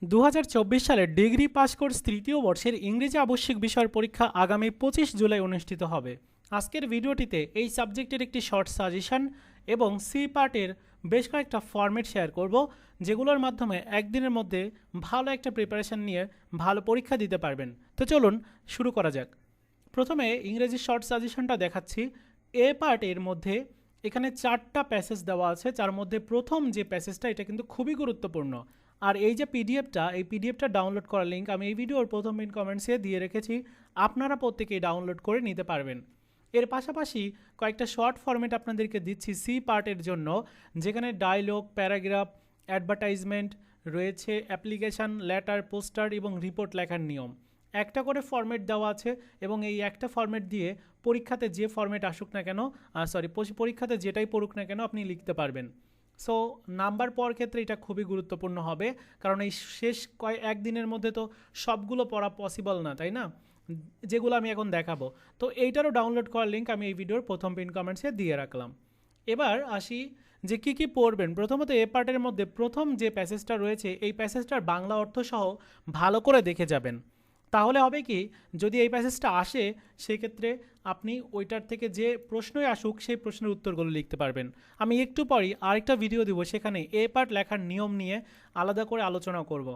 2024 সালের degree pass course তৃতীয় বর্ষের ইংরেজি আবশ্যিক বিষয়ের পরীক্ষা আগামী 25 জুলাই অনুষ্ঠিত হবে। আজকের ভিডিওটিতে এই সাবজেক্টের একটি শর্ট সাজেশন এবং সি পার্টের বেশ কয়েকটা ফরম্যাট শেয়ার করব, যেগুলোর মাধ্যমে একদিনের মধ্যে ভালো একটা প্রিপারেশন নিয়ে ভালো পরীক্ষা দিতে পারবেন। তো চলুন শুরু করা যাক। প্রথমে ইংরেজি শর্ট সাজেশনটা দেখাচ্ছি। এ পার্টের মধ্যে এখানে 4টা প্যাসেজ দেওয়া আছে, যার মধ্যে প্রথম যে প্যাসেজটা এটা কিন্তু খুবই গুরুত্বপূর্ণ। আর এই যে পিডিএফটা ডাউনলোড করার লিঙ্ক আমি এই ভিডিওর প্রথম পিন কমেন্টসে দিয়ে রেখেছি, আপনারা প্রত্যেকেই ডাউনলোড করে নিতে পারবেন। এর পাশাপাশি কয়েকটা শর্ট ফরম্যাট আপনাদেরকে দিচ্ছি সি পার্টের জন্য, যেখানে ডায়লগ, প্যারাগ্রাফ, অ্যাডভার্টাইজমেন্ট রয়েছে, অ্যাপ্লিকেশান, লেটার, পোস্টার এবং রিপোর্ট লেখার নিয়ম। একটা করে ফরম্যাট দেওয়া আছে এবং এই একটা ফরম্যাট দিয়ে পরীক্ষাতে যে ফরম্যাট আসুক না কেন, পরীক্ষাতে যেটাই পড়ুক না কেন আপনি লিখতে পারবেন। সো নাম্বার পাওয়ার ক্ষেত্রে এটা খুবই গুরুত্বপূর্ণ হবে, কারণ এই শেষ একদিনের মধ্যে তো সবগুলো পড়া পসিবল না, তাই না, যেগুলো আমি এখন দেখাবো। তো এইটারও ডাউনলোড করার লিঙ্ক আমি এই ভিডিওর প্রথম পিন কমেন্টসে দিয়ে রাখলাম। এবার আসি যে কী পড়বেন। প্রথমত এ পার্টের মধ্যে প্রথম যে প্যাসেজটা রয়েছে এই প্যাসেজটার বাংলা অর্থ সহ ভালো করে দেখে যাবেন। তাহলে হবে কি, যদি এই প্যাসেজটা আসে সেক্ষেত্রে আপনি ওইটার থেকে যে প্রশ্নই আসুক সেই প্রশ্নের উত্তরগুলো লিখতে পারবেন। আমি একটু পরই আরেকটা ভিডিও দিব, সেখানে এ পার্ট লেখার নিয়ম নিয়ে আলাদা করে আলোচনা করব,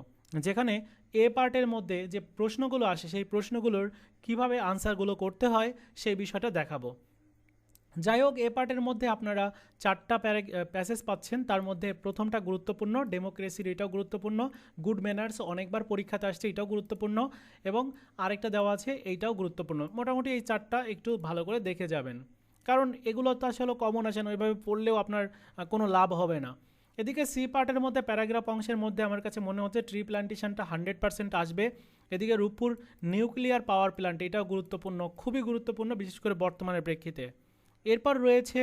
যেখানে এ পার্টের মধ্যে যে প্রশ্নগুলো আসে সেই প্রশ্নগুলোর কিভাবে আনসারগুলো করতে হয় সেই বিষয়টা দেখাবো। যাই হোক, এ পার্টের মধ্যে আপনারা 4টা প্যাসেজ পাচ্ছেন। তার মধ্যে প্রথমটা গুরুত্বপূর্ণ, ডেমোক্রেসির, এটাও গুরুত্বপূর্ণ। গুড ম্যানার্স অনেকবার পরীক্ষাতে আসছে, এটাও গুরুত্বপূর্ণ। এবং আরেকটা দেওয়া আছে, এইটাও গুরুত্বপূর্ণ। মোটামুটি এই 4টা একটু ভালো করে দেখে যাবেন, কারণ এগুলো তো আসলে কমন আসে না, ওইভাবে পড়লেও আপনার কোনো লাভ হবে না। এদিকে সি পার্টের মধ্যে প্যারাগ্রাফ অংশের মধ্যে আমার কাছে মনে হচ্ছে ট্রি প্ল্যান্টেশনটা 100% আসবে। এদিকে রূপপুর নিউক্লিয়ার পাওয়ার প্ল্যান্ট, এটাও গুরুত্বপূর্ণ, খুবই গুরুত্বপূর্ণ, বিশেষ করে বর্তমানের প্রেক্ষিতে। এরপর রয়েছে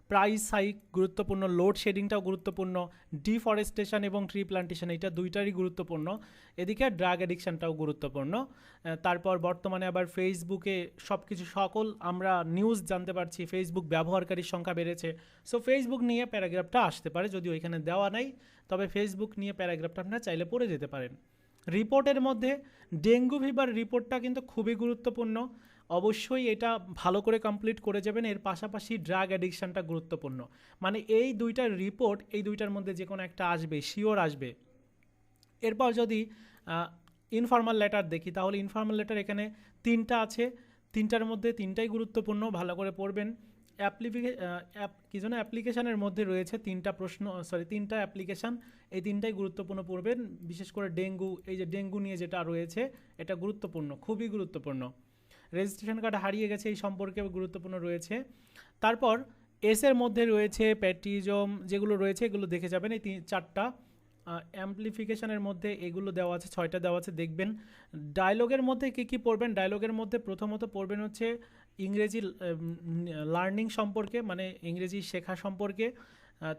প্রাইস হাইক, গুরুত্বপূর্ণ। লোড শেডিংটাও গুরুত্বপূর্ণ। ডিফরেস্টেশন এবং ট্রি প্ল্যান্টেশন, এটা দুইটারই গুরুত্বপূর্ণ। এদিকে ড্রাগ অ্যাডিকশানটাও গুরুত্বপূর্ণ। তারপর বর্তমানে আবার ফেসবুকে সকল আমরা নিউজ জানতে পারছি, ফেসবুক ব্যবহারকারীর সংখ্যা বেড়েছে। সো ফেসবুক নিয়ে প্যারাগ্রাফটা আসতে পারে, যদিও এখানে দেওয়া নাই, তবে ফেসবুক নিয়ে প্যারাগ্রাফটা আপনারা চাইলে পড়ে যেতে পারেন। রিপোর্টের মধ্যে ডেঙ্গু ফিভার রিপোর্টটা কিন্তু খুবই গুরুত্বপূর্ণ, অবশ্যই এটা ভালো করে কমপ্লিট করে যাবেন। এর পাশাপাশি ড্রাগ অ্যাডিকশানটা গুরুত্বপূর্ণ, মানে এই দুইটার রিপোর্ট, এই দুইটার মধ্যে যে কোনো একটা আসবে, শিওর আসবে। এরপর যদি ইনফর্মাল লেটার দেখি, তাহলে ইনফর্মাল লেটার এখানে 3টা আছে, 3টার মধ্যে 3টাই গুরুত্বপূর্ণ, ভালো করে পড়বেন। অ্যাপ্লিকেশানের মধ্যে রয়েছে 3টা অ্যাপ্লিকেশান, এই 3টাই গুরুত্বপূর্ণ পড়বেন। বিশেষ করে ডেঙ্গু, এই যে ডেঙ্গু নিয়ে যেটা রয়েছে এটা গুরুত্বপূর্ণ, খুবই গুরুত্বপূর্ণ। রেজিস্ট্রেশন কার্ড হারিয়ে গেছে, এই সম্পর্কে গুরুত্বপূর্ণ রয়েছে। তারপর এসের মধ্যে রয়েছে প্যাট্রিজম, যেগুলো রয়েছে এগুলো দেখে যাবেন। এই 4টা অ্যাম্পলিফিকেশনের মধ্যে এগুলো দেওয়া আছে, 6টা দেওয়া আছে, দেখবেন। ডায়লগের মধ্যে কী পড়বেন, ডায়লগের মধ্যে প্রথমত পড়বেন হচ্ছে ইংরেজি লার্নিং সম্পর্কে, মানে ইংরেজি শেখা সম্পর্কে।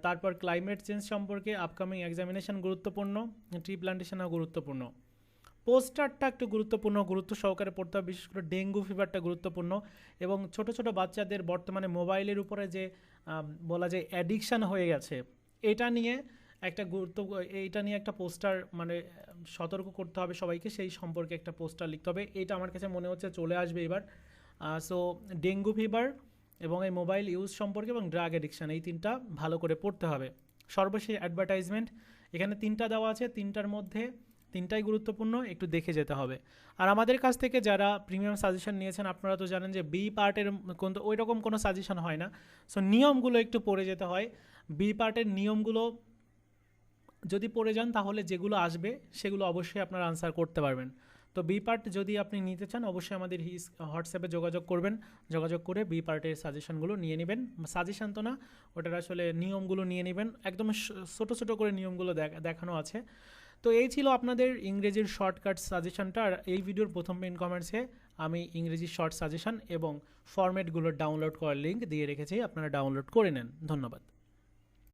তারপর ক্লাইমেট চেঞ্জ সম্পর্কে, আপকামিং এক্সামিনেশন গুরুত্বপূর্ণ, ট্রি প্ল্যান্টেশনও গুরুত্বপূর্ণ। পোস্টারটা একটু গুরুত্ব সহকারে পড়তে হবে, বিশেষ করে ডেঙ্গু ফিভারটা গুরুত্বপূর্ণ। এবং ছোট ছোট বাচ্চাদের বর্তমানে মোবাইলের উপরে যে বলা যায় অ্যাডিকশান হয়ে গেছে, এটা নিয়ে একটা পোস্টার, মানে সতর্ক করতে হবে সবাইকে, সেই সম্পর্কে একটা পোস্টার লিখতে হবে। এটা আমার কাছে মনে হচ্ছে চলে আসবে এবার। সো ডেঙ্গু ফিভার এবং এই মোবাইল ইউজ সম্পর্কে এবং ড্রাগ অ্যাডিকশান, এই 3টা ভালো করে পড়তে হবে। সর্বশেষ অ্যাডভার্টাইজমেন্ট, এখানে 3টা দেওয়া আছে, 3টার মধ্যে 3টাই গুরুত্বপূর্ণ, একটু দেখে যেতে হবে। আর আমাদের কাছ থেকে যারা প্রিমিয়াম সাজেশন নিয়েছেন আপনারা তো জানেন যে বি পার্টের ওই রকম কোনো সাজেশন হয় না। সো নিয়মগুলো একটু পড়ে যেতে হয়। বি পার্টের নিয়মগুলো যদি পড়ে যান তাহলে যেগুলো আসবে সেগুলো অবশ্যই আপনারা আনসার করতে পারবেন। তো বি পার্ট যদি আপনি নিতে চান অবশ্যই আমাদের হোয়াটসঅ্যাপে যোগাযোগ করবেন, যোগাযোগ করে বি পার্টের সাজেশনগুলো নিয়ে নেবেন। সাজেশন তো না, ওটার আসলে নিয়মগুলো নিয়ে নেবেন, একদম ছোটো ছোটো করে নিয়মগুলো দেখানো আছে। তো এই ছিল আপনাদের ইংরেজির শর্টকাট সাজেশনটা। আর এই ভিডিওর প্রথম পিন কমেন্টসে আমি ইংরেজি শর্ট সাজেশন এবং ফরম্যাটগুলোর ডাউনলোড করার লিঙ্ক দিয়ে রেখেছি, আপনারা ডাউনলোড করে নেন। ধন্যবাদ।